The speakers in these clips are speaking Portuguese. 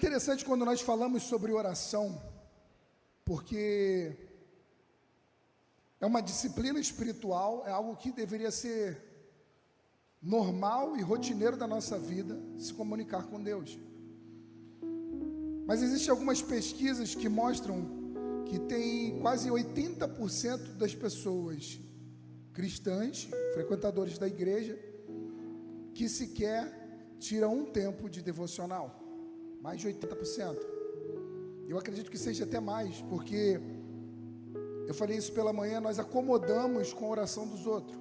interessante quando nós falamos sobre oração, porque é uma disciplina espiritual, é algo que deveria ser normal e rotineiro da nossa vida, se comunicar com Deus. Mas existem algumas pesquisas que mostram que tem quase 80% das pessoas cristãs, frequentadores da igreja, que sequer tiram um tempo de devocional. Mais de 80%. Eu acredito que seja até mais, porque eu falei isso pela manhã, nós acomodamos com a oração dos outros.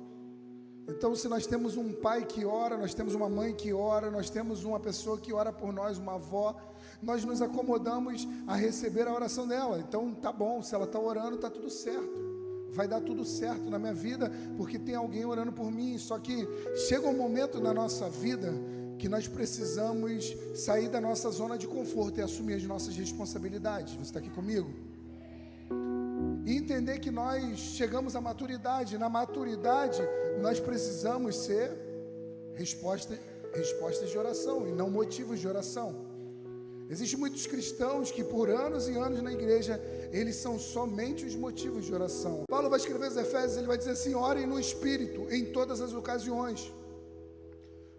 Então, se nós temos um pai que ora, nós temos uma mãe que ora, nós temos uma pessoa que ora por nós, uma avó, nós nos acomodamos a receber a oração dela. Então, tá bom, se ela está orando, está tudo certo. Vai dar tudo certo na minha vida, porque tem alguém orando por mim. Só que chega um momento na nossa vida que nós precisamos sair da nossa zona de conforto e assumir as nossas responsabilidades. Você está aqui comigo? E entender que nós chegamos à maturidade. Na maturidade, nós precisamos ser respostas de oração e não motivos de oração. Existem muitos cristãos que por anos e anos na igreja, eles são somente os motivos de oração. Paulo vai escrever aos Efésios, ele vai dizer assim: orem no Espírito em todas as ocasiões,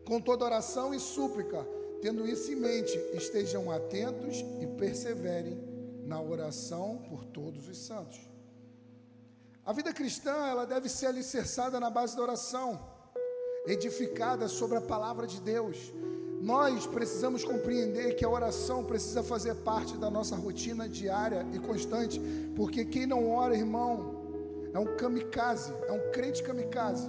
com toda oração e súplica, tendo isso em mente, estejam atentos e perseverem na oração por todos os santos. A vida cristã, ela deve ser alicerçada na base da oração, edificada sobre a palavra de Deus. Nós precisamos compreender que a oração precisa fazer parte da nossa rotina diária e constante, porque quem não ora, irmão, é um kamikaze, é um crente kamikaze.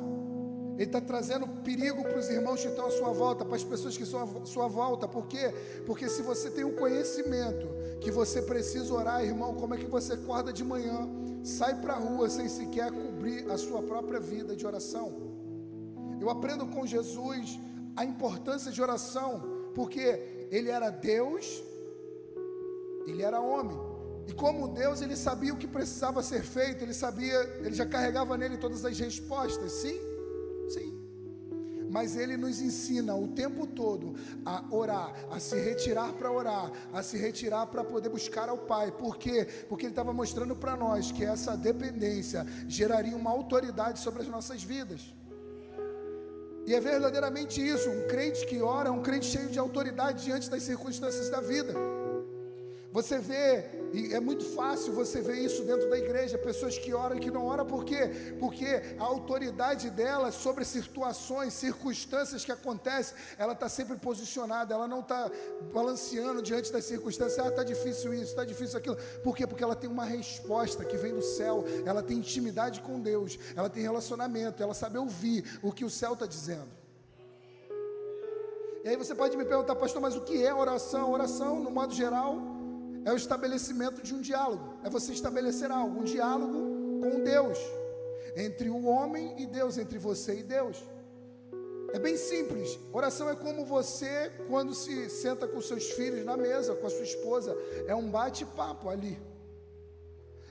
Ele está trazendo perigo para os irmãos que estão à sua volta, para as pessoas que estão à sua volta. Por quê? Porque se você tem um conhecimento que você precisa orar, irmão, como é que você acorda de manhã, sai para a rua sem sequer cobrir a sua própria vida de oração? Eu aprendo com Jesus a importância de oração, porque Ele era Deus, Ele era homem, e como Deus, Ele sabia o que precisava ser feito, Ele sabia, Ele já carregava nele todas as respostas. Sim, mas Ele nos ensina o tempo todo a orar, a se retirar para orar, a se retirar para poder buscar ao Pai. Por quê? Porque Ele estava mostrando para nós que essa dependência geraria uma autoridade sobre as nossas vidas. E é verdadeiramente isso. Um crente que ora é um crente cheio de autoridade diante das circunstâncias da vida. Você vê, e é muito fácil você ver isso dentro da igreja, pessoas que oram e que não oram. Por quê? Porque a autoridade dela sobre situações, circunstâncias que acontecem, ela está sempre posicionada, ela não está balanceando diante das circunstâncias. Está difícil isso, está difícil aquilo. Por quê? Porque ela tem uma resposta que vem do céu, ela tem intimidade com Deus, ela tem relacionamento, ela sabe ouvir o que o céu está dizendo. E aí você pode me perguntar: pastor, mas o que é oração? Oração, no modo geral, é o estabelecimento de um diálogo. É você estabelecer algo, um diálogo com Deus, entre o homem e Deus, entre você e Deus. É bem simples. Oração é como você, quando se senta com seus filhos na mesa, com a sua esposa, é um bate-papo ali.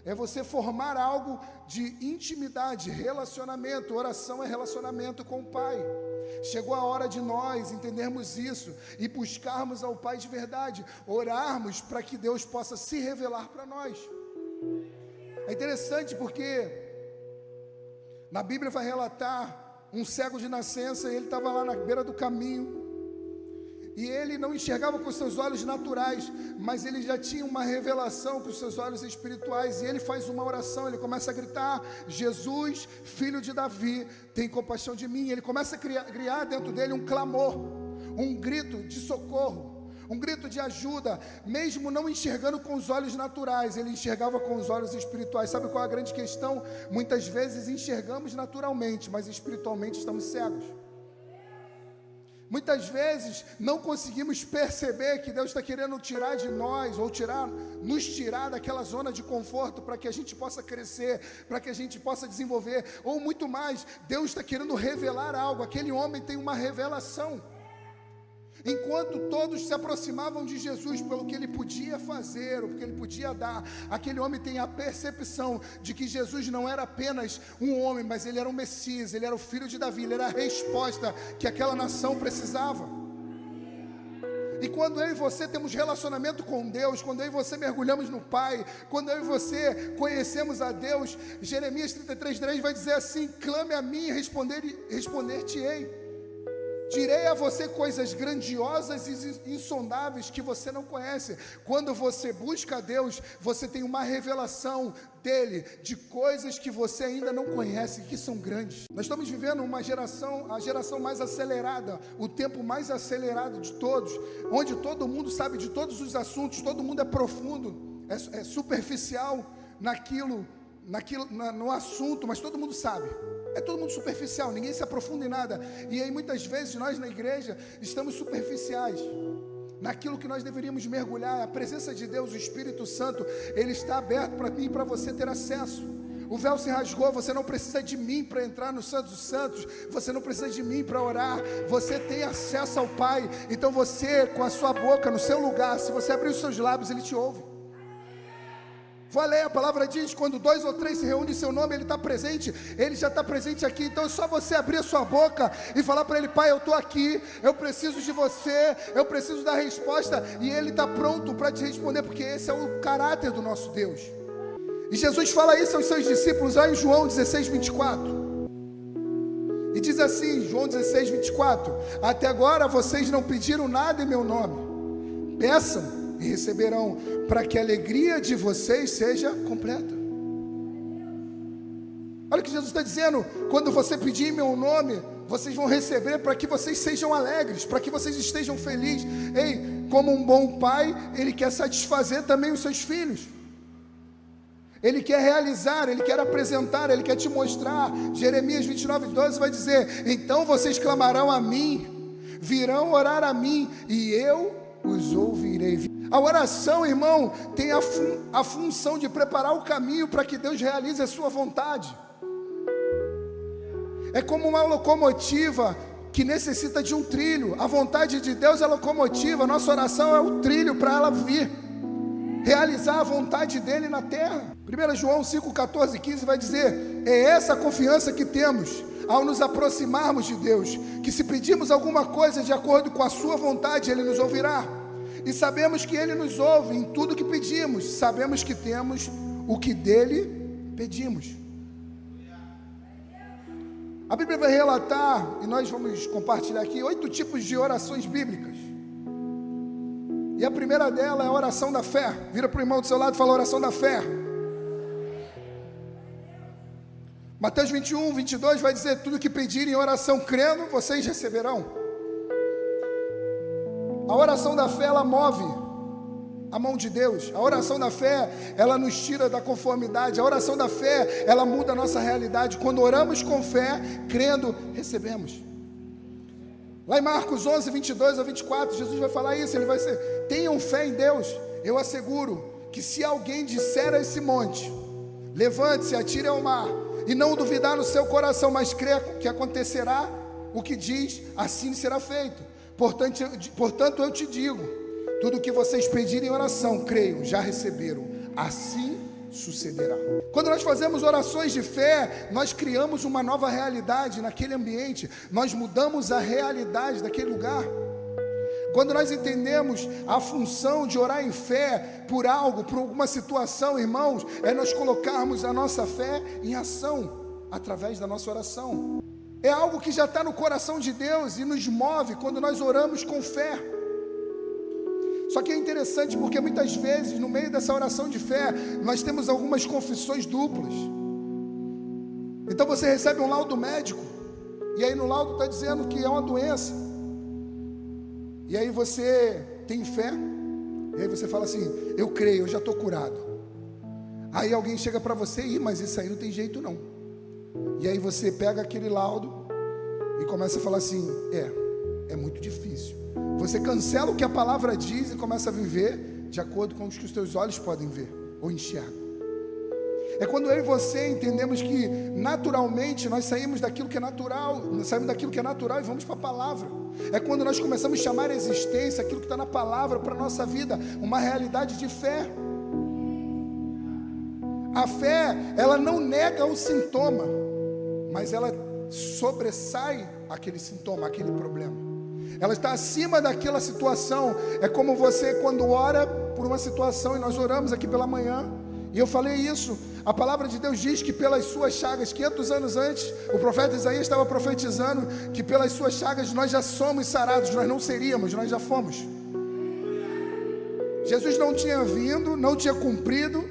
É você formar algo de intimidade, relacionamento. Oração é relacionamento com o Pai. Chegou a hora de nós entendermos isso e buscarmos ao Pai de verdade, orarmos para que Deus possa se revelar para nós. É interessante porque na Bíblia vai relatar um cego de nascença, e ele estava lá na beira do caminho, e ele não enxergava com seus olhos naturais, mas ele já tinha uma revelação para os seus olhos espirituais, e ele faz uma oração, ele começa a gritar: Jesus, filho de Davi, tem compaixão de mim. Ele começa a criar dentro dele um clamor, um grito de socorro, um grito de ajuda, mesmo não enxergando com os olhos naturais, ele enxergava com os olhos espirituais. Sabe qual é a grande questão? Muitas vezes enxergamos naturalmente, mas espiritualmente estamos cegos. Muitas vezes não conseguimos perceber que Deus está querendo tirar de nós, ou nos tirar daquela zona de conforto, para que a gente possa crescer, para que a gente possa desenvolver, ou muito mais, Deus está querendo revelar algo. Aquele homem tem uma revelação. Enquanto todos se aproximavam de Jesus pelo que ele podia fazer, ou porque ele podia dar, aquele homem tem a percepção de que Jesus não era apenas um homem, mas ele era o Messias, ele era o filho de Davi, ele era a resposta que aquela nação precisava. E quando eu e você temos relacionamento com Deus, quando eu e você mergulhamos no Pai, quando eu e você conhecemos a Deus, Jeremias 33:3 vai dizer assim: clame a mim e responder-te-ei. Direi a você coisas grandiosas e insondáveis que você não conhece. Quando você busca a Deus, você tem uma revelação dele, de coisas que você ainda não conhece, que são grandes. Nós estamos vivendo uma geração, a geração mais acelerada, o tempo mais acelerado de todos, onde todo mundo sabe de todos os assuntos, todo mundo é profundo, é superficial no assunto, mas todo mundo sabe. É todo mundo superficial, ninguém se aprofunda em nada. E aí muitas vezes nós na igreja estamos superficiais naquilo que nós deveríamos mergulhar. A presença de Deus, o Espírito Santo, ele está aberto para mim e para você ter acesso. O véu se rasgou, você não precisa de mim para entrar no Santo dos Santos, você não precisa de mim para orar, você tem acesso ao Pai. Então você, com a sua boca no seu lugar, se você abrir os seus lábios, ele te ouve. Vou ler, a palavra diz: quando 2 ou 3 se reúnem em seu nome, ele está presente, ele já está presente aqui. Então é só você abrir a sua boca e falar para ele: Pai, eu estou aqui, eu preciso de você, eu preciso da resposta, e ele está pronto para te responder, porque esse é o caráter do nosso Deus. E Jesus fala isso aos seus discípulos lá em João 16:24, e diz assim, João 16:24: até agora vocês não pediram nada em meu nome, peçam e receberão, para que a alegria de vocês seja completa. Olha o que Jesus está dizendo: quando você pedir em meu nome, vocês vão receber, para que vocês sejam alegres, para que vocês estejam felizes. Ei, como um bom pai, ele quer satisfazer também os seus filhos. Ele quer realizar, ele quer apresentar, ele quer te mostrar. Jeremias 29:12 vai dizer: então vocês clamarão a mim, virão orar a mim, e eu os ouvirei. A oração, irmão, tem a função de preparar o caminho para que Deus realize a sua vontade. É como uma locomotiva que necessita de um trilho. A vontade de Deus é a locomotiva, a nossa oração é o trilho para ela vir realizar a vontade dele na terra. 1 João 5:14-15 vai dizer: é essa a confiança que temos ao nos aproximarmos de Deus, que se pedirmos alguma coisa de acordo com a sua vontade, ele nos ouvirá. E sabemos que ele nos ouve em tudo que pedimos. Sabemos que temos o que dele pedimos. A Bíblia vai relatar, e nós vamos compartilhar aqui, 8 tipos de orações bíblicas. E a primeira dela é a oração da fé. Vira para o irmão do seu lado e fala: oração da fé. Mateus 21:22 vai dizer: tudo que pedirem em oração crendo, vocês receberão. A oração da fé, ela move a mão de Deus. A oração da fé, ela nos tira da conformidade. A oração da fé, ela muda a nossa realidade. Quando oramos com fé, crendo, recebemos. Lá em Marcos 11:22-24, Jesus vai falar isso. Ele vai dizer: tenham fé em Deus. Eu asseguro que se alguém disser a esse monte: levante-se, atire ao mar, e não duvidar no seu coração, mas crer que acontecerá o que diz, assim será feito. Portanto, eu te digo: tudo o que vocês pedirem em oração, creiam, já receberam, assim sucederá. Quando nós fazemos orações de fé, nós criamos uma nova realidade naquele ambiente, nós mudamos a realidade daquele lugar. Quando nós entendemos a função de orar em fé por algo, por alguma situação, irmãos, é nós colocarmos a nossa fé em ação através da nossa oração. É algo que já está no coração de Deus e nos move quando nós oramos com fé. Só que é interessante porque muitas vezes, no meio dessa oração de fé, nós temos algumas confissões duplas. Então você recebe um laudo médico, e aí no laudo está dizendo que é uma doença. E aí você tem fé, e aí você fala assim: eu creio, eu já estou curado. Aí alguém chega para você: mas isso aí não tem jeito não. E aí você pega aquele laudo e começa a falar assim: é muito difícil. Você cancela o que a palavra diz e começa a viver de acordo com o que os teus olhos podem ver ou enxergam. É quando eu e você entendemos que naturalmente nós saímos daquilo que é natural, e vamos para a palavra. É quando nós começamos a chamar a existência aquilo que está na palavra para a nossa vida, uma realidade de fé. A fé, ela não nega o sintoma, mas ela sobressai aquele sintoma, aquele problema. ela está acima daquela situação. É como você quando ora por uma situação, e nós oramos aqui pela manhã, e eu falei isso, a palavra de Deus diz que pelas suas chagas, 500 anos antes, o profeta Isaías estava profetizando que pelas suas chagas nós já somos sarados. Nós não seríamos, nós já fomos. Jesus não tinha vindo, não tinha cumprido,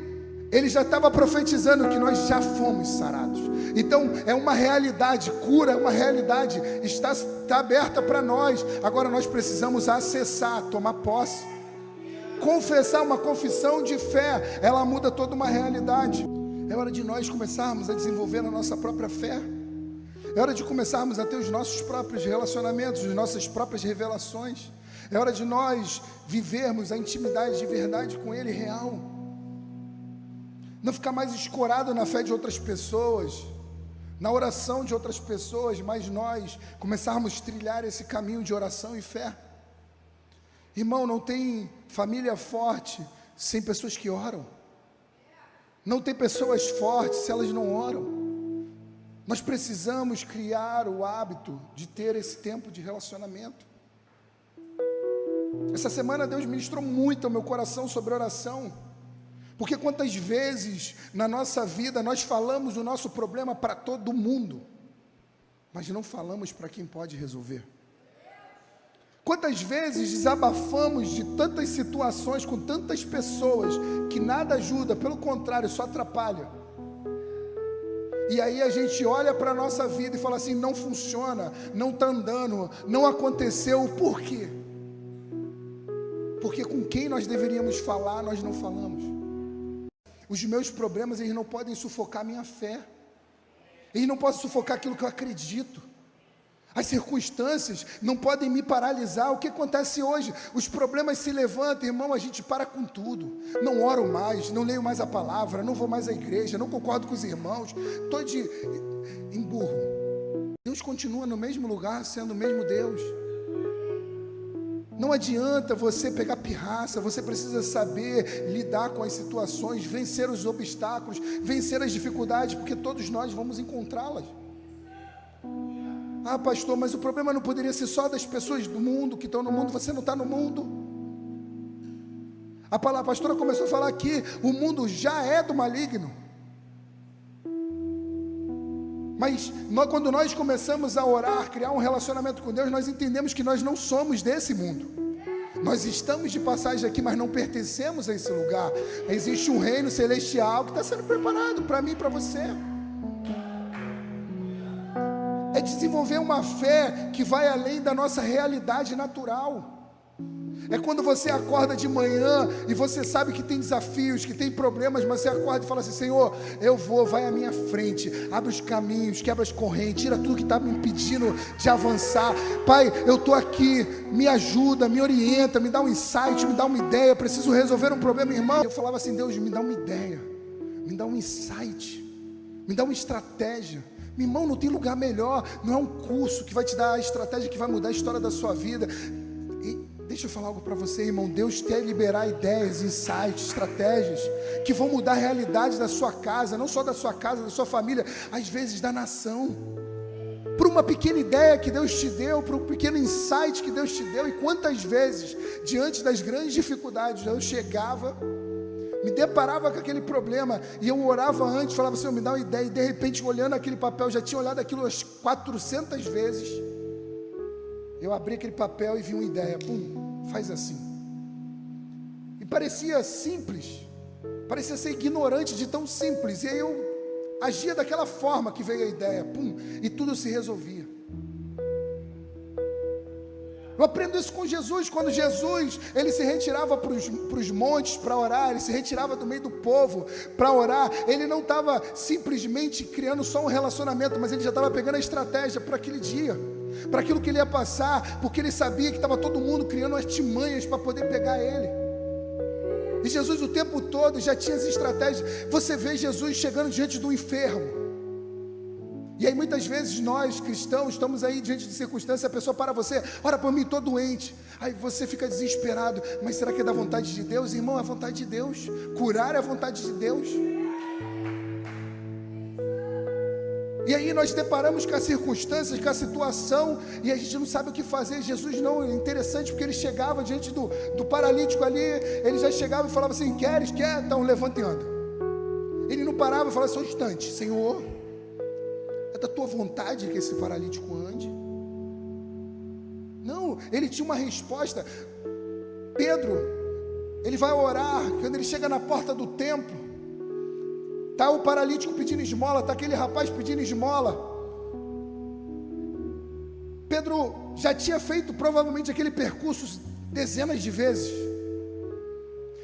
ele já estava profetizando que nós já fomos sarados. Então é uma realidade, cura é uma realidade, está aberta para nós. Agora nós precisamos acessar, tomar posse, confessar uma confissão de fé, ela muda toda uma realidade. É hora de nós começarmos a desenvolver a nossa própria fé. É hora de começarmos a ter os nossos próprios relacionamentos, as nossas próprias revelações. É hora de nós vivermos a intimidade de verdade com Ele real. Não ficar mais escorado na fé de outras pessoas, na oração de outras pessoas, mas nós começarmos a trilhar esse caminho de oração e fé. Irmão, não tem família forte sem pessoas que oram. Não tem pessoas fortes se elas não oram. Nós precisamos criar o hábito de ter esse tempo de relacionamento. Essa semana Deus ministrou muito ao meu coração sobre oração. Porque quantas vezes na nossa vida nós falamos o nosso problema para todo mundo, mas não falamos para quem pode resolver. Quantas vezes desabafamos de tantas situações com tantas pessoas que nada ajuda, pelo contrário, só atrapalha. E aí a gente olha para a nossa vida e fala assim, não funciona, não está andando, não aconteceu, por quê? Porque com quem nós deveríamos falar, nós não falamos. Os meus problemas, eles não podem sufocar a minha fé. Eles não podem sufocar aquilo que eu acredito. As circunstâncias não podem me paralisar. O que acontece hoje? Os problemas se levantam, irmão, a gente para com tudo. Não oro mais, não leio mais a palavra, não vou mais à igreja, não concordo com os irmãos, estou de emburro. Deus continua no mesmo lugar, sendo o mesmo Deus. Não adianta você pegar pirraça, você precisa saber lidar com as situações, vencer os obstáculos, vencer as dificuldades, porque todos nós vamos encontrá-las. Ah, pastor, mas o problema não poderia ser só das pessoas do mundo, que estão no mundo, você não está no mundo. A pastora começou a falar que o mundo já é do maligno. Mas quando nós começamos a orar, criar um relacionamento com Deus, nós entendemos que nós não somos desse mundo. Nós estamos de passagem aqui, mas não pertencemos a esse lugar. Existe um reino celestial que está sendo preparado para mim e para você. É desenvolver uma fé que vai além da nossa realidade natural. É quando você acorda de manhã e você sabe que tem desafios, que tem problemas, mas você acorda e fala assim, Senhor, eu vou, vai à minha frente, abre os caminhos, quebra as correntes, tira tudo que está me impedindo de avançar. Pai, eu estou aqui, me ajuda, me orienta, me dá um insight, me dá uma ideia, preciso resolver um problema, irmão. Eu falava assim, Deus, me dá uma ideia, me dá um insight, me dá uma estratégia. Meu irmão, não tem lugar melhor, não é um curso que vai te dar a estratégia que vai mudar a história da sua vida. Deixa eu falar algo para você, irmão. Deus quer liberar ideias, insights, estratégias que vão mudar a realidade da sua casa, não só da sua casa, da sua família, às vezes da nação. Por uma pequena ideia que Deus te deu, por um pequeno insight que Deus te deu. E quantas vezes, diante das grandes dificuldades, eu chegava, me deparava com aquele problema e eu orava antes, falava, Senhor, me dá uma ideia. E de repente, olhando aquele papel, já tinha olhado aquilo umas 400 vezes. Eu abri aquele papel e vi uma ideia, pum, faz assim. E parecia simples, parecia ser ignorante de tão simples. E aí eu agia daquela forma que veio a ideia, pum, e tudo se resolvia. Eu aprendo isso com Jesus. Quando Jesus, ele se retirava para os montes para orar, ele se retirava do meio do povo para orar, ele não estava simplesmente criando só um relacionamento, mas ele já estava pegando a estratégia para aquele dia, para aquilo que ele ia passar, porque ele sabia que estava todo mundo criando artimanhas para poder pegar ele. E Jesus o tempo todo já tinha as estratégias. Você vê Jesus chegando diante do enfermo. E aí muitas vezes nós cristãos estamos aí diante de circunstâncias, a pessoa para você, ora por mim, estou doente. Aí você fica desesperado, mas será que é da vontade de Deus? Irmão, é a vontade de Deus. Curar é a vontade de Deus. E aí nós deparamos com as circunstâncias, com a situação, e a gente não sabe o que fazer. Jesus não, é interessante, porque ele chegava diante do paralítico ali, ele já chegava e falava assim: queres? Quer? Então levanta e anda. Ele não parava e falava só um instante: Senhor, é da tua vontade que esse paralítico ande? Não, ele tinha uma resposta. Pedro, ele vai orar, quando ele chega na porta do templo, está o paralítico pedindo esmola, está aquele rapaz pedindo esmola. Pedro já tinha feito provavelmente aquele percurso dezenas de vezes,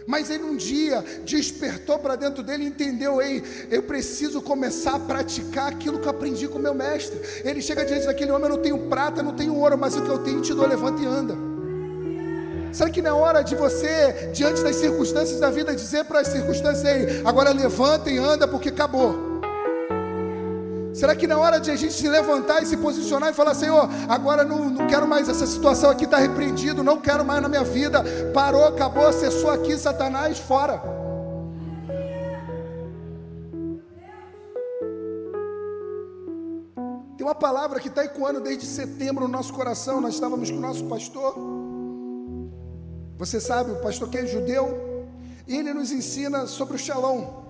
mas ele um dia despertou para dentro dele e entendeu: ei, eu preciso começar a praticar aquilo que eu aprendi com o meu mestre. Ele chega diante daquele homem: eu não tenho prata, não tenho ouro, mas o que eu tenho te dou, levanta e anda. Será que não é hora de você, diante das circunstâncias da vida, dizer para as circunstâncias: ei, agora levanta e anda, porque acabou? Será que não é hora de a gente se levantar e se posicionar e falar: Senhor, agora não quero mais, essa situação aqui está repreendido, não quero mais na minha vida, parou, acabou, cessou aqui, Satanás, fora. Tem uma palavra que está ecoando desde setembro no nosso coração. Nós estávamos com o nosso pastor, você sabe, o pastor que é judeu, e ele nos ensina sobre o Shalom.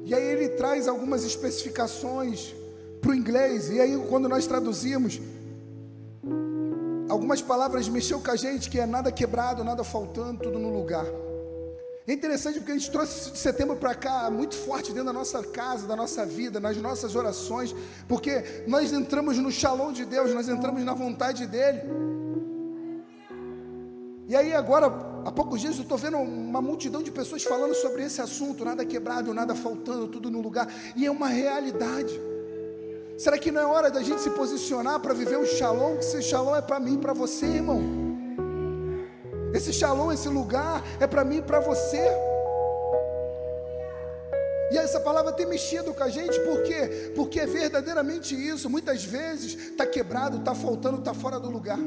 E aí ele traz algumas especificações para o inglês. E aí quando nós traduzimos, algumas palavras mexeu com a gente, que é nada quebrado, nada faltando, tudo no lugar. É interessante porque a gente trouxe isso de setembro para cá, muito forte dentro da nossa casa, da nossa vida, nas nossas orações, porque nós entramos no Shalom de Deus, nós entramos na vontade dEle. E aí agora, há poucos dias eu estou vendo uma multidão de pessoas falando sobre esse assunto: nada quebrado, nada faltando, tudo no lugar. E é uma realidade. Será que não é hora da gente se posicionar para viver o Shalom? Que esse Shalom é para mim e para você, irmão. Esse Shalom, esse lugar é para mim e para você. E essa palavra tem mexido com a gente, por quê? Porque é verdadeiramente isso. Muitas vezes está quebrado, está faltando, está fora do lugar.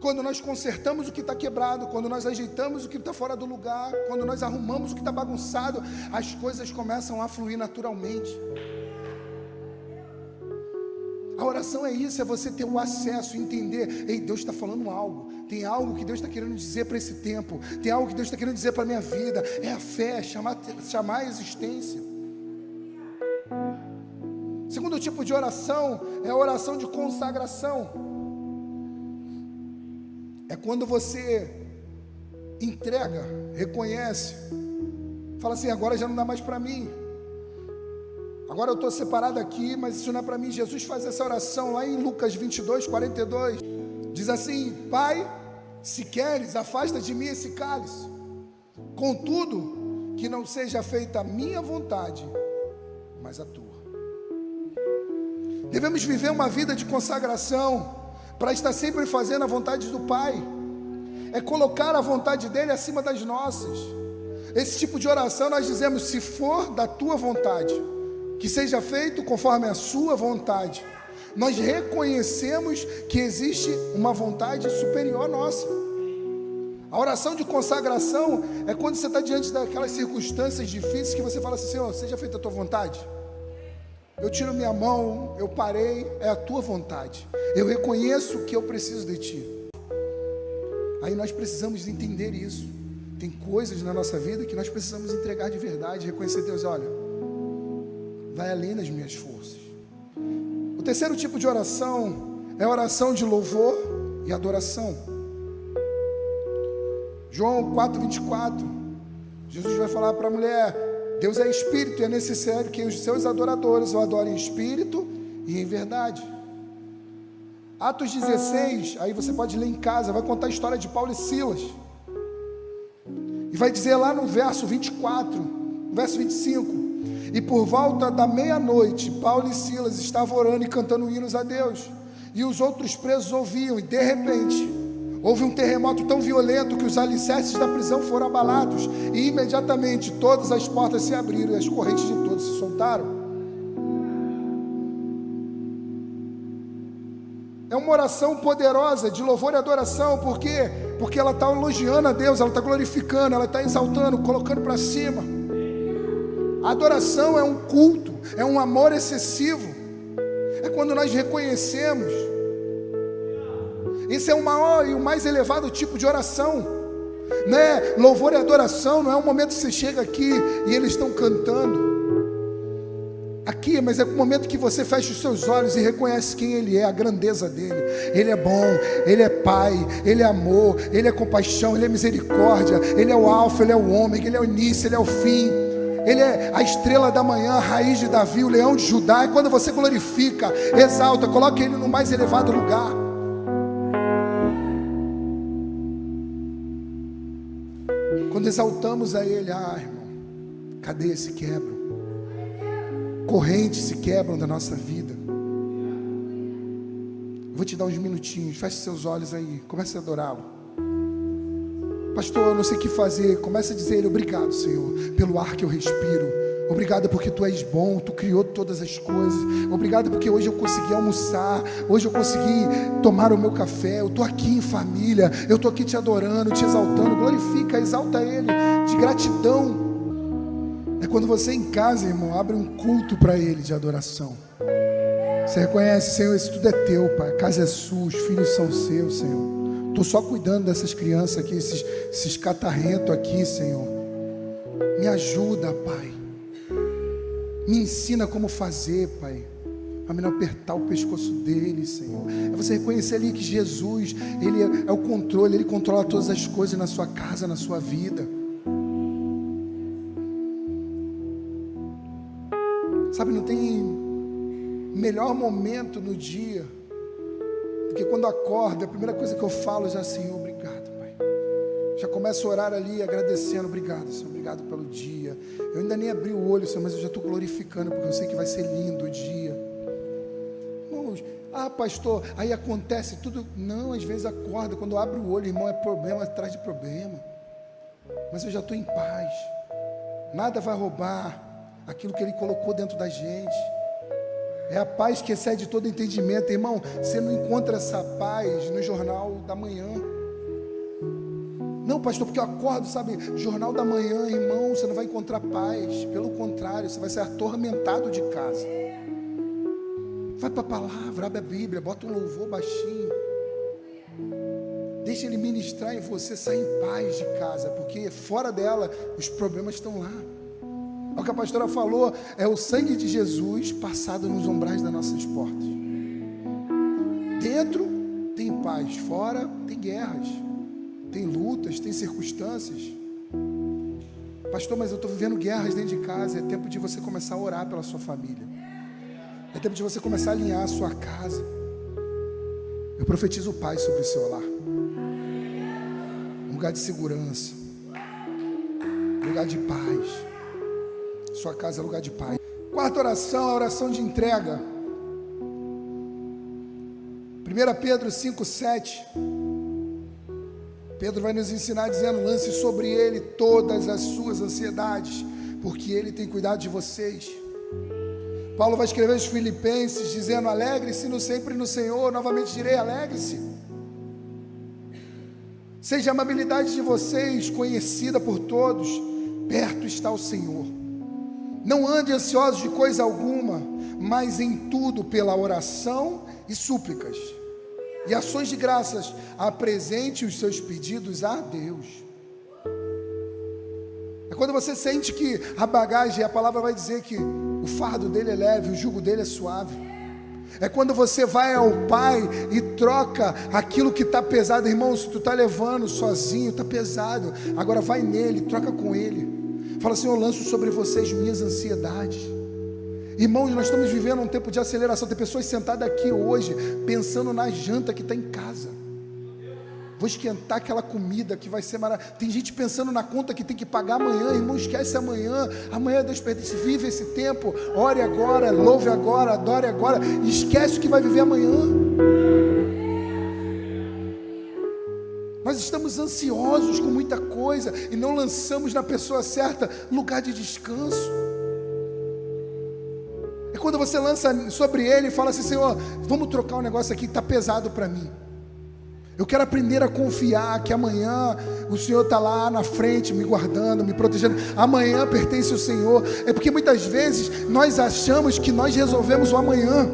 Quando nós consertamos o que está quebrado, quando nós ajeitamos o que está fora do lugar, quando nós arrumamos o que está bagunçado, as coisas começam a fluir naturalmente. A oração é isso, é você ter o acesso, entender: ei, Deus está falando algo, tem algo que Deus está querendo dizer para esse tempo, tem algo que Deus está querendo dizer para a minha vida. É a fé, chamar a existência. Segundo tipo de oração é a oração de consagração. É quando você entrega, reconhece, fala assim: agora já não dá mais para mim, agora eu estou separado aqui, mas isso não é para mim. Jesus faz essa oração lá em Lucas 22, 42, diz assim: Pai, se queres, afasta de mim esse cálice, contudo, que não seja feita a minha vontade, mas a tua. Devemos viver uma vida de consagração, para estar sempre fazendo a vontade do Pai. É colocar a vontade dEle acima das nossas. Esse tipo de oração nós dizemos: se for da tua vontade, que seja feito conforme a sua vontade. Nós reconhecemos que existe uma vontade superior nossa. A oração de consagração é quando você está diante daquelas circunstâncias difíceis que você fala assim: Senhor, seja feita a tua vontade. Eu tiro minha mão, eu parei, é a tua vontade. Eu reconheço que eu preciso de ti. Aí nós precisamos entender isso. Tem coisas na nossa vida que nós precisamos entregar de verdade, reconhecer: Deus, olha, vai além das minhas forças. O terceiro tipo de oração é a oração de louvor e adoração. João 4:24, Jesus vai falar para a mulher: Deus é espírito e é necessário que os seus adoradores o adorem em espírito e em verdade. Atos 16, aí você pode ler em casa, vai contar a história de Paulo e Silas. E vai dizer lá no verso 24, verso 25: e por volta da meia-noite, Paulo e Silas estavam orando e cantando hinos a Deus. E os outros presos ouviam, e de repente houve um terremoto tão violento que os alicerces da prisão foram abalados, e imediatamente todas as portas se abriram e as correntes de todos se soltaram. É uma oração poderosa de louvor e adoração. Por quê? Porque ela está elogiando a Deus, ela está glorificando, ela está exaltando, colocando para cima. A adoração é um culto, é um amor excessivo. É quando nós reconhecemos. Esse é o maior e o mais elevado tipo de oração, né? Louvor e adoração não é um momento que você chega aqui e eles estão cantando aqui, mas é o momento que você fecha os seus olhos e reconhece quem Ele é, a grandeza dEle. Ele é bom, Ele é Pai, Ele é amor, Ele é compaixão, Ele é misericórdia, Ele é o alfa, Ele é o ômega, Ele é o início, Ele é o fim. Ele é a estrela da manhã, a raiz de Davi, o leão de Judá. E quando você glorifica, exalta, coloca Ele no mais elevado lugar. Quando exaltamos a Ele, irmão, cadeias se quebram, correntes se quebram da nossa vida. Vou te dar uns minutinhos, feche seus olhos aí, comece a adorá-lo. Pastor, eu não sei o que fazer. Comece a dizer a Ele: obrigado, Senhor, pelo ar que eu respiro. Obrigado porque Tu és bom, Tu criou todas as coisas. Obrigado porque hoje eu consegui almoçar, hoje eu consegui tomar o meu café. Eu estou aqui em família, eu estou aqui te adorando, te exaltando. Glorifica, exalta Ele de gratidão. É quando você em casa, irmão, abre um culto para Ele de adoração. Você reconhece: Senhor, isso tudo é Teu, Pai, a casa é sua, os filhos são seus, Senhor. Estou só cuidando dessas crianças aqui, esses catarrentos aqui, Senhor. Me ajuda, Pai. Me ensina como fazer, Pai. A não apertar o pescoço dele, Senhor. É você reconhecer ali que Jesus, Ele é o controle, Ele controla todas as coisas na sua casa, na sua vida. Sabe, não tem melhor momento no dia do que quando acorda. A primeira coisa que eu falo é já: Senhor, obrigado, Pai. Já começo a orar ali agradecendo: obrigado, Senhor, obrigado pelo dia. Eu ainda nem abri o olho, Senhor, mas eu já estou glorificando, porque eu sei que vai ser lindo o dia. Irmãos, pastor, aí acontece tudo. Não, às vezes acorda, quando eu abro o olho, irmão, é problema atrás de problema. Mas eu já estou em paz. Nada vai roubar aquilo que Ele colocou dentro da gente. É a paz que excede todo entendimento. Irmão, você não encontra essa paz no jornal da manhã. Não, pastor, porque eu acordo, sabe, jornal da manhã, irmão, você não vai encontrar paz. Pelo contrário, você vai ser atormentado de casa. Vai para a palavra, abre a Bíblia, bota um louvor baixinho. Deixa Ele ministrar em você, sai em paz de casa, porque fora dela os problemas estão lá. O que a pastora falou é o sangue de Jesus passado nos umbrais das nossas portas. Dentro tem paz, fora tem guerras, tem lutas, tem circunstâncias. Pastor, mas eu estou vivendo guerras dentro de casa. É tempo de você começar a orar pela sua família. É tempo de você começar a alinhar a sua casa. Eu profetizo paz sobre o seu lar. Um lugar de segurança, um lugar de paz. Sua casa é lugar de paz. Quarta oração, a oração de entrega. 1 Pedro 5,7. Pedro vai nos ensinar dizendo: lance sobre Ele todas as suas ansiedades, porque Ele tem cuidado de vocês. Paulo vai escrever aos Filipenses dizendo: alegre-se sempre no Senhor. Novamente direi: alegre-se. Seja a amabilidade de vocês conhecida por todos. Perto está o Senhor. Não ande ansiosos de coisa alguma, mas em tudo pela oração e súplicas e ações de graças apresente os seus pedidos a Deus. É quando você sente que a bagagem, a palavra vai dizer que o fardo dele é leve, o jugo dele é suave. É quando você vai ao Pai e troca aquilo que está pesado. Irmão, se tu está levando sozinho, está pesado. Agora vai nele, troca com Ele. Fala: Senhor, eu lanço sobre vocês minhas ansiedades. Irmãos, nós estamos vivendo um tempo de aceleração. Tem pessoas sentadas aqui hoje pensando na janta que está em casa. Vou esquentar aquela comida que vai ser maravilhosa. Tem gente pensando na conta que tem que pagar amanhã. Irmão, esquece amanhã. Amanhã Deus pertence. Vive esse tempo. Ore agora, louve agora, adore agora. Esquece o que vai viver amanhã. Nós estamos ansiosos com muita coisa e não lançamos na pessoa certa lugar de descanso. É quando você lança sobre Ele e fala assim: Senhor, vamos trocar um negócio aqui que está pesado para mim. Eu quero aprender a confiar que amanhã o Senhor está lá na frente, me guardando, me protegendo. Amanhã pertence ao Senhor. É porque muitas vezes nós achamos que nós resolvemos o amanhã.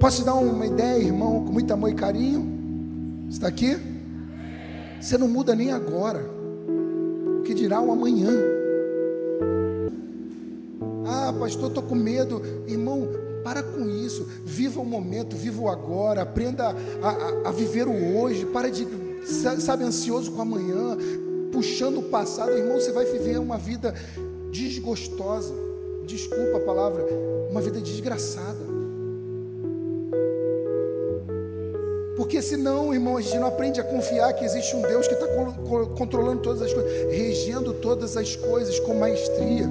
Posso te dar uma ideia, irmão, com muito amor e carinho? Você está aqui? Você não muda nem agora. O que dirá o amanhã? Ah, pastor, estou com medo. Irmão, para com isso. Viva o momento, viva o agora. Aprenda a viver o hoje. Para de, sabe, ansioso com o amanhã, puxando o passado. Irmão, você vai viver uma vida desgostosa. Desculpa a palavra. Uma vida desgraçada. Porque senão, irmão, a gente não aprende a confiar que existe um Deus que está controlando todas as coisas, regendo todas as coisas com maestria.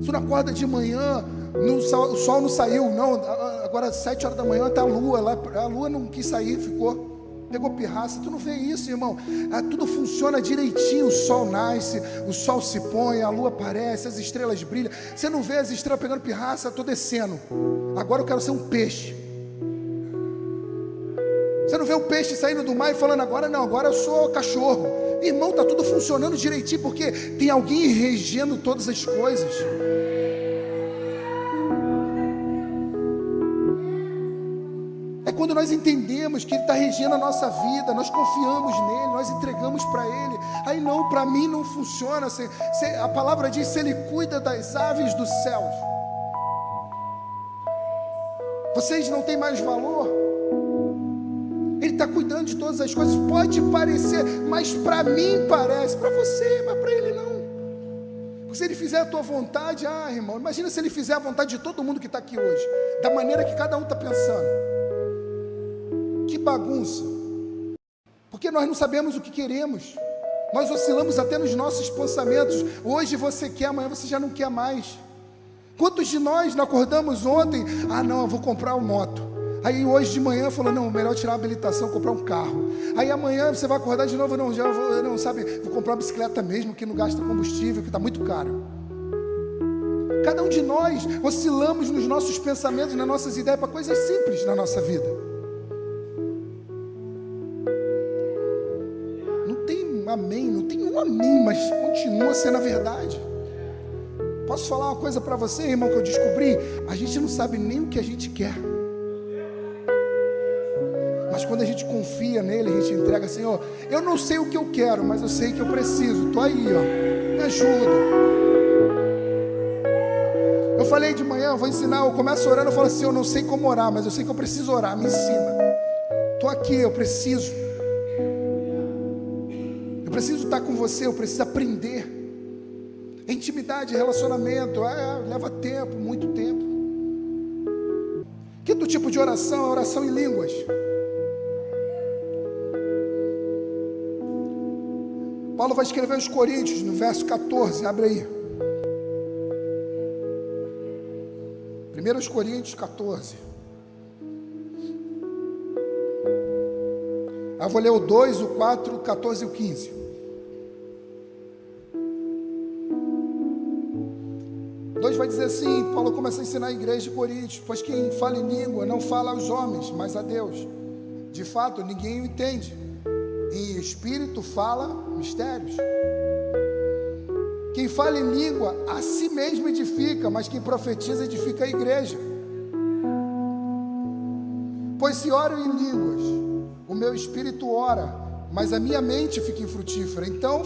Você não acorda de manhã, o sol não saiu, não, agora às 7 horas da manhã está a lua não quis sair, pegou pirraça. Tu não vê isso, irmão? Tudo funciona direitinho. O sol nasce, o sol se põe, a lua aparece, as estrelas brilham. Você não vê as estrelas pegando pirraça, estou descendo, agora eu quero ser um peixe. Você não vê o peixe saindo do mar e falando, agora não, agora eu sou cachorro. Irmão, está tudo funcionando direitinho, porque tem alguém regendo todas as coisas. É quando nós entendemos que Ele está regendo a nossa vida, nós confiamos nele, nós entregamos para Ele. Aí não, para mim não funciona. A palavra diz, se Ele cuida das aves dos céus, vocês não têm mais valor? Ele está cuidando de todas as coisas. Pode parecer, mas para mim parece. Para você, mas para Ele não. Porque se Ele fizer a tua vontade, irmão, imagina se Ele fizer a vontade de todo mundo que está aqui hoje, da maneira que cada um está pensando. Que bagunça. Porque nós não sabemos o que queremos. Nós oscilamos até nos nossos pensamentos. Hoje você quer, amanhã você já não quer mais. Quantos de nós não acordamos ontem? Não, eu vou comprar uma moto. Aí hoje de manhã falou, não, melhor tirar a habilitação, comprar um carro. Aí amanhã você vai acordar de novo, vou comprar uma bicicleta mesmo, que não gasta combustível, que está muito caro. Cada um de nós oscilamos nos nossos pensamentos, nas nossas ideias, para coisas simples na nossa vida. Não tem amém, não tem um amém, mas continua sendo a verdade. Posso falar uma coisa para você, irmão, que eu descobri? A gente não sabe nem o que a gente quer. Mas quando a gente confia nele, a gente entrega, Senhor, eu não sei o que eu quero, mas eu sei que eu preciso. Estou aí, me ajuda. Eu falei de manhã, eu vou ensinar, eu começo orando, eu falo assim, eu não sei como orar, mas eu sei que eu preciso orar, me ensina. Estou aqui, eu preciso. Eu preciso estar com você, eu preciso aprender. Intimidade, relacionamento, leva tempo, muito tempo. Quinto tipo de oração, a oração em línguas. Paulo vai escrever aos Coríntios, no verso 14, abre aí. 1 Coríntios 14. Eu vou ler o 2, o 4, o 14 e o 15. O 2 vai dizer assim, Paulo começa a ensinar a igreja de Coríntios, pois quem fala em língua não fala aos homens, mas a Deus. De fato, ninguém o entende. Em espírito fala mistérios. Quem fala em língua a si mesmo edifica, mas quem profetiza edifica a igreja. Pois se oro em línguas, o meu espírito ora, mas a minha mente fica infrutífera. Então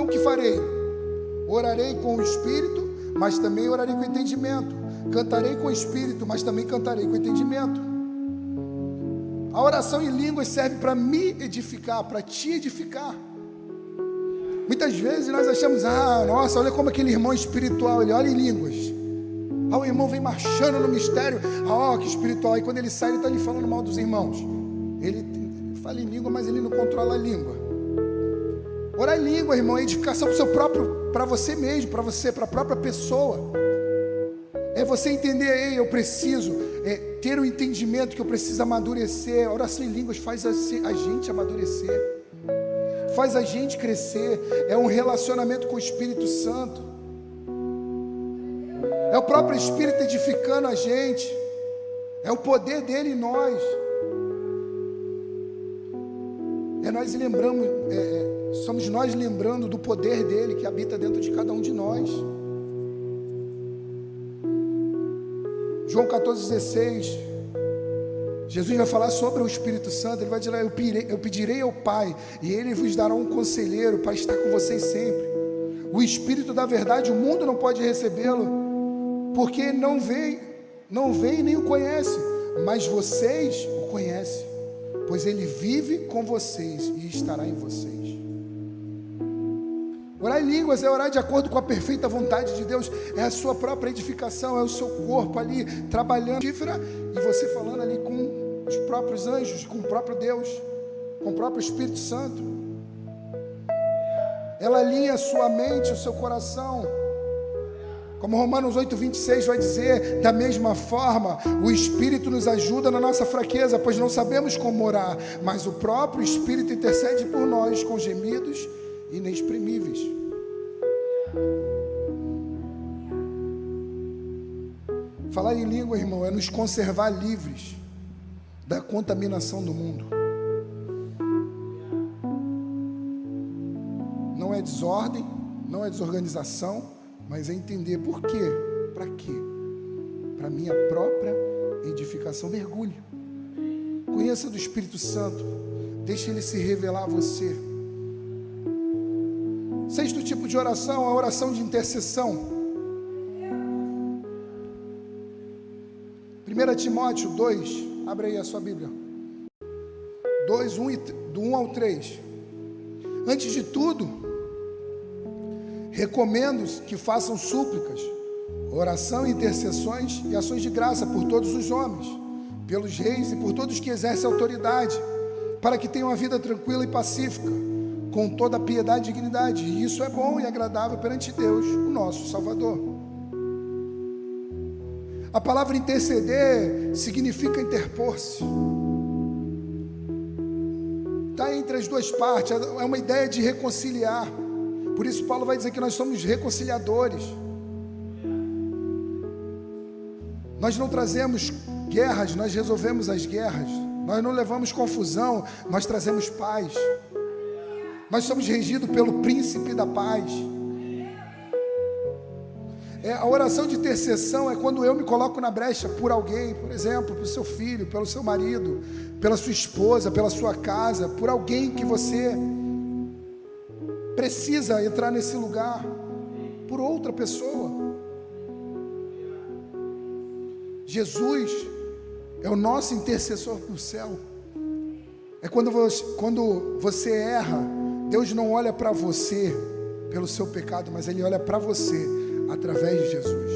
o que farei? Orarei com o espírito, mas também orarei com entendimento. Cantarei com o espírito, mas também cantarei com entendimento. A oração em línguas serve para me edificar, para te edificar. Muitas vezes nós achamos, nossa, olha como aquele irmão espiritual, ele olha em línguas. O irmão vem marchando no mistério, que espiritual. E quando ele sai, ele está ali falando mal dos irmãos. Ele fala em língua, mas ele não controla a língua. Orar em língua, irmão, é edificação para o seu próprio, para você mesmo, para você, para a própria pessoa. É você entender, eu preciso ter o entendimento que eu preciso amadurecer. A oração em línguas faz a gente amadurecer, faz a gente crescer. É um relacionamento com o Espírito Santo. É o próprio Espírito edificando a gente. É o poder dele em nós. nós lembramos, somos nós lembrando do poder dele que habita dentro de cada um de nós. João 14,16, Jesus vai falar sobre o Espírito Santo. Ele vai dizer: eu pedirei ao Pai, e Ele vos dará um conselheiro para estar com vocês sempre. O Espírito da verdade, o mundo não pode recebê-lo, porque não vem nem o conhece, mas vocês o conhecem, pois Ele vive com vocês e estará em vocês. Orar em línguas é orar de acordo com a perfeita vontade de Deus, é a sua própria edificação, é o seu corpo ali trabalhando, e você falando ali com os próprios anjos, com o próprio Deus, com o próprio Espírito Santo. Ela alinha a sua mente, o seu coração, como Romanos 8,26 vai dizer: da mesma forma, o Espírito nos ajuda na nossa fraqueza, pois não sabemos como orar, mas o próprio Espírito intercede por nós com gemidos inexprimíveis. Falar em língua, irmão, é nos conservar livres da contaminação do mundo. Não é desordem, não é desorganização, mas é entender por quê, para quê? Para minha própria edificação. Mergulhe, conheça do Espírito Santo, deixe Ele se revelar a você. Sexto tipo de oração, a oração de intercessão. 1 Timóteo 2, abre aí a sua Bíblia, 2, do 1 ao 3. Antes de tudo, recomendo que façam súplicas, oração, intercessões e ações de graça por todos os homens, pelos reis e por todos que exercem autoridade, para que tenham uma vida tranquila e pacífica, com toda a piedade e dignidade. E isso é bom e agradável perante Deus, o nosso Salvador. A palavra interceder significa interpor-se. Está entre as duas partes, é uma ideia de reconciliar. Por isso Paulo vai dizer que nós somos reconciliadores. Nós não trazemos guerras, nós resolvemos as guerras. Nós não levamos confusão, nós trazemos paz. Nós somos regidos pelo príncipe da paz. A oração de intercessão é quando eu me coloco na brecha por alguém, por exemplo, pelo seu filho, pelo seu marido, pela sua esposa, pela sua casa, por alguém que você precisa entrar nesse lugar, por outra pessoa. Jesus é o nosso intercessor no céu. É quando você erra, Deus não olha para você pelo seu pecado, mas Ele olha para você através de Jesus.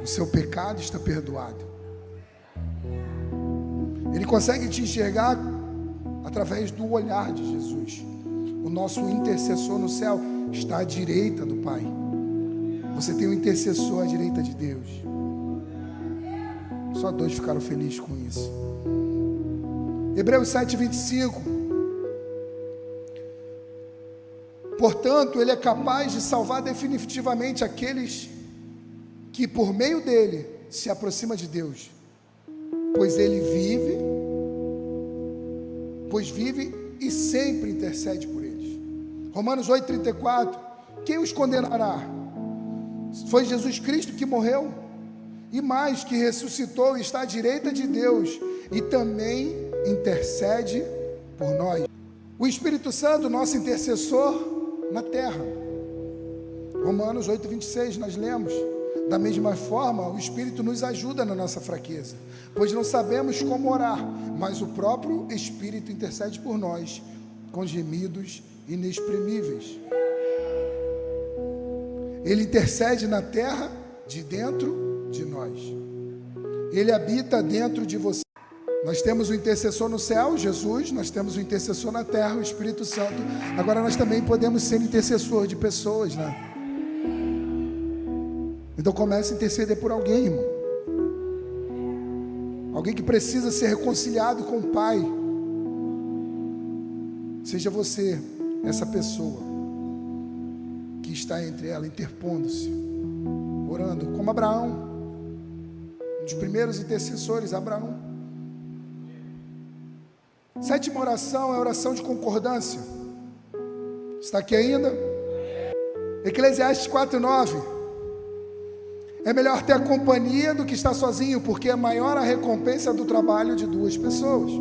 O seu pecado está perdoado. Ele consegue te enxergar através do olhar de Jesus. O nosso intercessor no céu está à direita do Pai. Você tem um intercessor à direita de Deus. Só dois ficaram felizes com isso. Hebreus 7:25. Portanto, Ele é capaz de salvar definitivamente aqueles que por meio dele se aproximam de Deus, pois Ele vive e sempre intercede por eles. Romanos 8:34. Quem os condenará? Foi Jesus Cristo que morreu, e mais, que ressuscitou e está à direita de Deus, e também intercede por nós. O Espírito Santo, nosso intercessor na terra. Romanos 8:26, nós lemos: da mesma forma, o Espírito nos ajuda na nossa fraqueza, pois não sabemos como orar, mas o próprio Espírito intercede por nós com gemidos inexprimíveis. Ele intercede na terra, de dentro de nós. Ele habita dentro de você. Nós temos o intercessor no céu, Jesus. Nós temos o intercessor na terra, o Espírito Santo. Agora nós também podemos ser intercessor de pessoas, né? Então comece a interceder por alguém, irmão. Alguém que precisa ser reconciliado com o Pai. Seja você essa pessoa que está entre ela, interpondo-se, orando, como Abraão, um dos primeiros intercessores, Abraão. Sétima oração é a oração de concordância. Está aqui ainda? Eclesiastes 4:9. É melhor ter a companhia do que estar sozinho, porque é maior a recompensa do trabalho de duas pessoas.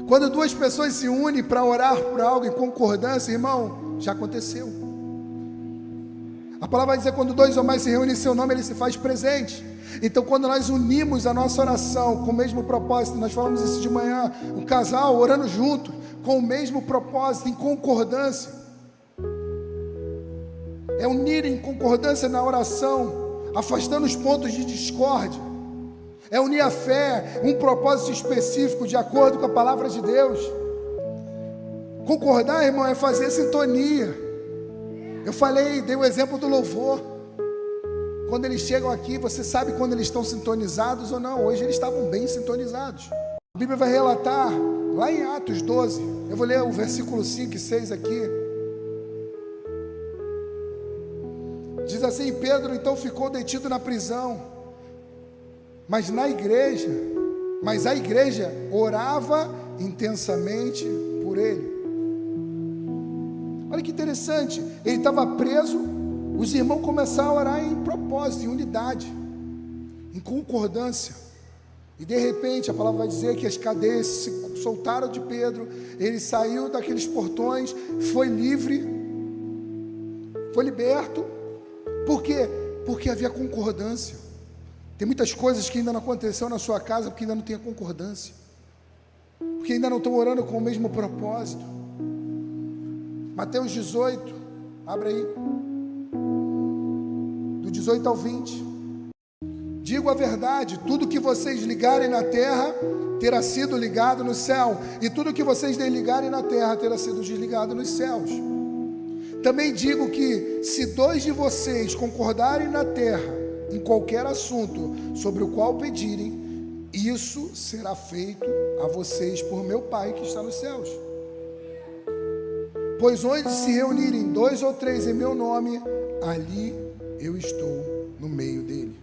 Quando duas pessoas se unem para orar por algo em concordância, irmão, já aconteceu. A palavra vai dizer: quando dois ou mais se reúnem em seu nome, ele se faz presente. Então, quando nós unimos a nossa oração com o mesmo propósito, nós falamos isso de manhã, o casal orando junto, com o mesmo propósito, em concordância, é unir em concordância na oração, afastando os pontos de discórdia, é unir a fé, um propósito específico de acordo com a palavra de Deus. Concordar, irmão, é fazer sintonia. Eu falei, dei o exemplo do louvor. Quando eles chegam aqui, você sabe quando eles estão sintonizados ou não. Hoje eles estavam bem sintonizados. A Bíblia vai relatar, lá em Atos 12, eu vou ler o versículo 5 e 6 aqui. Diz assim: Pedro então ficou detido na prisão, mas a igreja orava intensamente por ele. Olha que interessante, ele estava preso, os irmãos começaram a orar em propósito, em unidade, em concordância, e de repente a palavra vai dizer que as cadeias se soltaram de Pedro, ele saiu daqueles portões, foi livre, foi liberto. Por quê? Porque havia concordância. Tem muitas coisas que ainda não aconteceu na sua casa, porque ainda não tem a concordância, porque ainda não estão orando com o mesmo propósito. Mateus 18, abre aí, do 18 ao 20. Digo a verdade, tudo que vocês ligarem na terra terá sido ligado no céu, e tudo que vocês desligarem na terra terá sido desligado nos céus. Também digo que se dois de vocês concordarem na terra em qualquer assunto sobre o qual pedirem, isso será feito a vocês por meu Pai que está nos céus. Pois onde se reunirem 2 ou 3 em meu nome, ali eu estou no meio dele.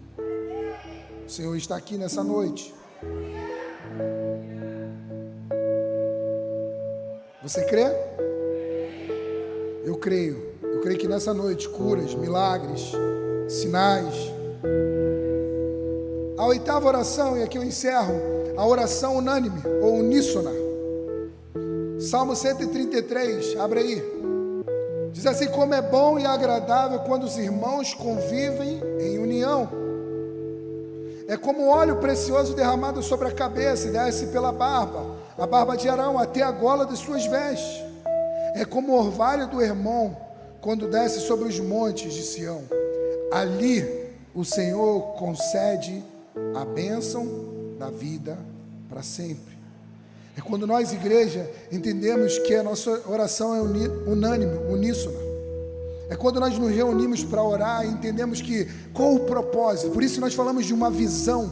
O Senhor está aqui nessa noite. Você crê? Eu creio que nessa noite, curas, milagres, sinais. A oitava oração, e aqui eu encerro, a oração unânime, ou uníssona. Salmo 133, abre aí. Diz assim: como é bom e agradável quando os irmãos convivem em união. É como óleo precioso derramado sobre a cabeça e desce pela barba, a barba de Arão até a gola de suas vestes. É como o orvalho do Hermon, quando desce sobre os montes de Sião. Ali o Senhor concede a bênção da vida para sempre. É quando nós, igreja, entendemos que a nossa oração é unânime, uníssona. É quando nós nos reunimos para orar e entendemos que qual o propósito. Por isso nós falamos de uma visão.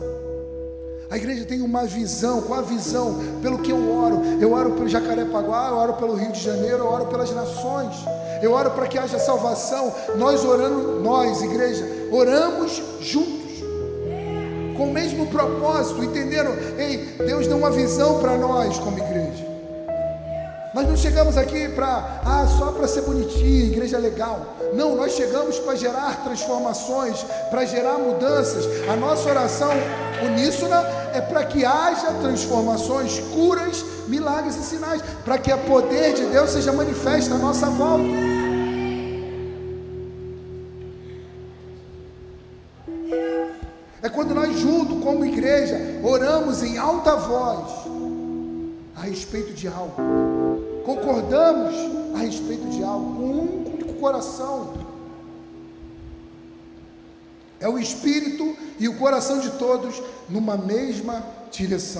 A igreja tem uma visão. Qual a visão? Pelo que eu oro. Eu oro pelo Jacarepaguá, eu oro pelo Rio de Janeiro, eu oro pelas nações. Eu oro para que haja salvação. Nós, igreja, oramos juntos, com o mesmo propósito, entenderam? Ei, Deus deu uma visão para nós como igreja. Nós não chegamos aqui só para ser bonitinho, igreja legal. Não, nós chegamos para gerar transformações, para gerar mudanças. A nossa oração uníssona é para que haja transformações, curas, milagres e sinais, para que o poder de Deus seja manifesto à nossa volta. É quando nós juntos, como igreja, oramos em alta voz a respeito de algo, concordamos a respeito de algo, com um único coração. É o Espírito e o coração de todos numa mesma direção.